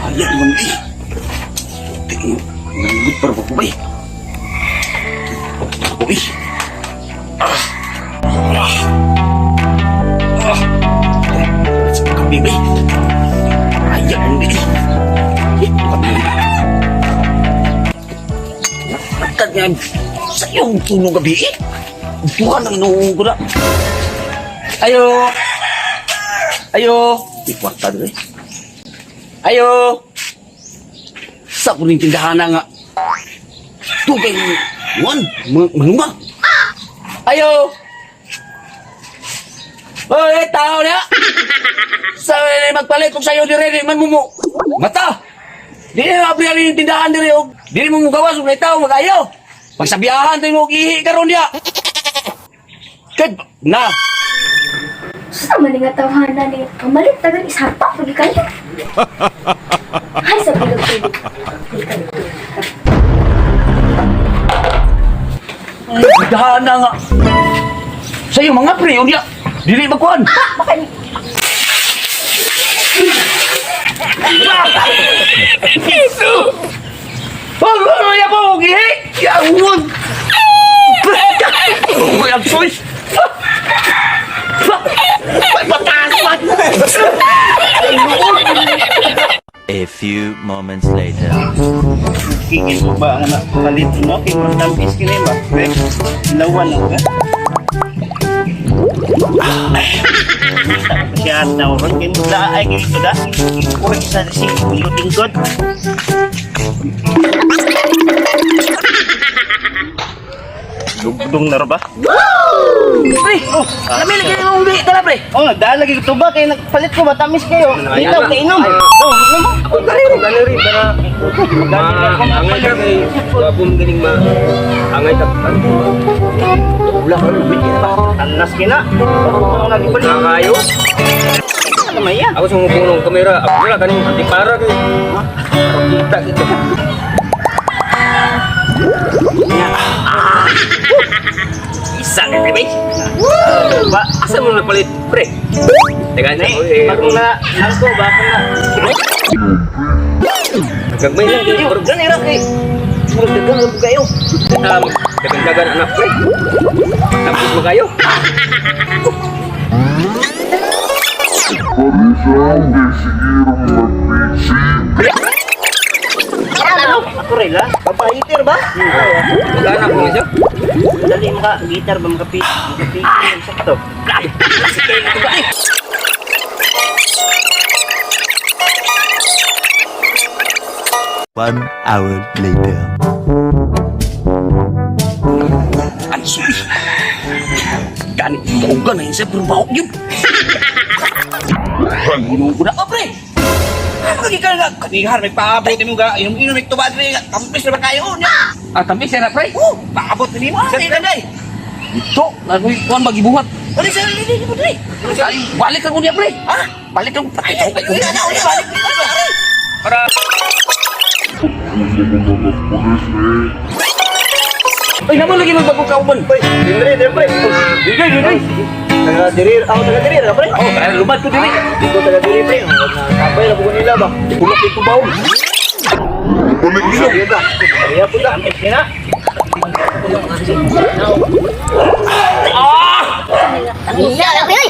Ayan naman eh. Tingin. Nanggut para pa ko ba eh. Uy. Sa kabi ba eh. Ayan naman eh. Nakatad nga sa iyong tulong gabi eh. Bukan ang inuung ko na. Ayo. Ayo. Ikwata doon eh. Ayo. Sa kuning tindahan na nga. Tugay mo. Manuma. Ayo. Hoy, tao na. Sa magpalit kong sa'yo dire, man mo. Mata. Di na abri yung tindahan dire. Di mo gawas kung tao magayo. Pagsabiyahan tayo mo ihi karon dia. Ked na. Sa maling nga tawhanan ni pamalit tagan isapa pagi kayo. Hay sa bilog ko. Dahana nga. Sa'yo mga pre, yun ya. Dili magkuhan. Bakit? Ano ya po, gihi? Yawon. Ang soy. A few moments later. Kingin mo ba ang palit mo? Kaya mo tampis kini ba? Pwede, lawan lang ka. Siya na oron. Kaya mo laay ganito da. Kuha sa singkong tingkod. Dugdong na ba? Pre, alam lagi yung ubi. Tala, pre. Oh, nagdaan lagi ko ba? Kaya nagpalit ko ba? Tamis kayo. Ikaw, kainom. Oh, inom mo. Ako galeri, para angay ka kay wapong ganing angay ka. Wala ka rin, ubi ka ba? Tanas kina. Ako lagi pa rin. Kayo? Kamaya. Ako sa mupulong kamera. Ako wala kaning antipara kay. Kita kita. Isa na pre. Ba, Asa mo napalit pre? Teka na bago na, nangko, baka na. Gagmay lang kayo. Organ ganira kay. Murag dagang lang kayo. Dagan-dagan anak pre. Tapos mo kayo. Ako rin la. Papahitir ba? Magana po niya. Dali mo ka, gitar ba makapit? Makapit. Sakto. Kasi kayo ito ba eh? One hour later. Ay, sorry. Ganit ito na yun sa berbawak yun. Inom ko na ka, pre. Lagi ka na, kanihar, may paabot mo ka. Inom may tubad, pre. Kampis na ba kayo? Tampis na, pre? Oo, paabot na mo. Saan ka na eh? Ito, nagawin magibuhat. Balik sa lili mo, pre. Balik ka niya, pre. Ha? Balik ka mo. Balik ka mo. Para... Ay, naman lagi magbagong kauban. Hoy, dinre, dinre. Dili. Taga dirir, ako taga dirir, pre. Oh, kaya lumad ko dili. Dito taga dirir, pre. Sabay na buko nila ba? Kulok ito ba? Balik dito. Kaya po da. Kina. Iya lah oi.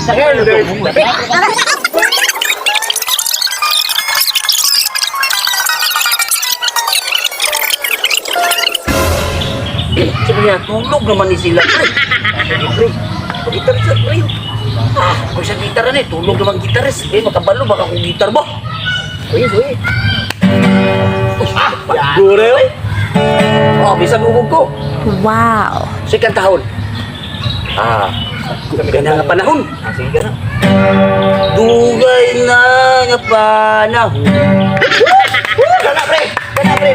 Sakay na Sebenarnya tulog naman ni sila. Pre, gitar sa pre. Kung sa gitar na tulog naman gitaris. Makabalo baka kung gitar ba? Uy. Gure, oy. Oh, bisa bubog ko. Wow. Second tahun. Ganda nga panahon. Sige na. Dugay na nga panahon. Kana pre,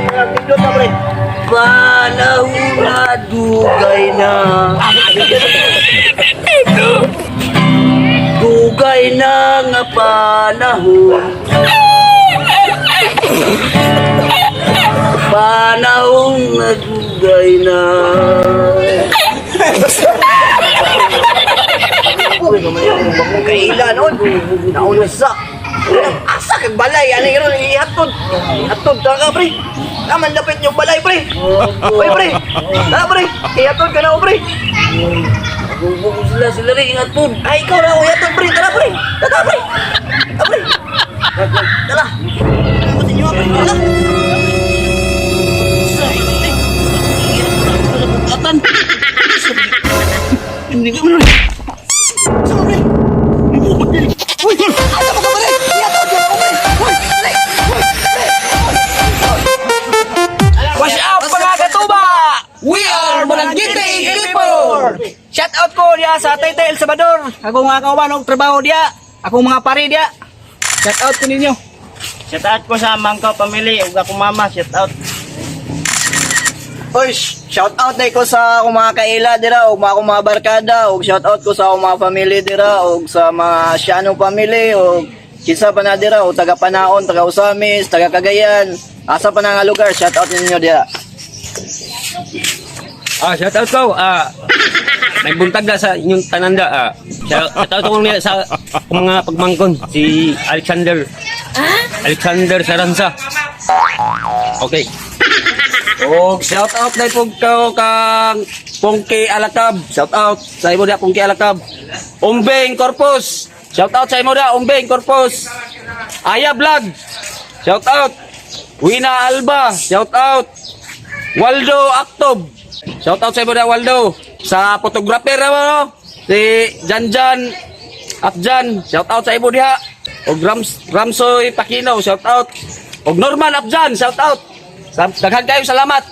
mga pindot na pre. Panahon na dugay na. Dugay na nga panahon. Panahong nagugay na. Kailan on? Nauna sa. Asa kag balay, ano yun? Ihatod. Ihatod ka pre. Naman lapit yung balay pre. Oy pre. Tara pre. Ihatod ka na pre. Bubog sila rin ihatod. Ay ikaw na ihatod pre. Tara pre. Tara pre. Tara pre. Tara. Butin nyo pre. Tara. Atan. Hindi ka mo. Sama pre. Uy, ada mo ka pre. Ihatod ka na pre. Uy, pre. Watch out mga katuba! We are Barangay Ilipor! Shout out ko dia sa Taytay El Salvador. Ako nga kawan og trabaho dia. Ako mga pare dia. Shout out ko ninyo. Shout out ko sa Mangkaw family ug akong mama, shout out. Oy, shout out day ko sa akong mga kaila dira og akong mga barkada og shout out ko sa akong mga family dira og sa mga Siano family og kinsa pa na dira og taga Panaon, taga Usamis, taga Cagayan. Asa pa na nga lugar, shout out ninyo dira. Shout out ko. Nagbuntag na sa inyong tananda. Shout out ko niya sa mga pagmangkon. Si Alexander Saranza. Okay. Og shout out na po ko kang Pongki Alakab. Shout out sa imo dia Pongki Alakab. Umbeng Corpus. Shout out sa imo dia Umbeng Corpus. Aya Vlog. Shout out. Wina Alba. Shout out. Waldo Actob. Shout out sa imo dia Waldo. Sa photographer mo si Janjan Abjan. Shout out sa imo dia. Og Ramsoy Pakino. Shout out. Og Norman Abjan. Shout out. Daghang kayo salamat.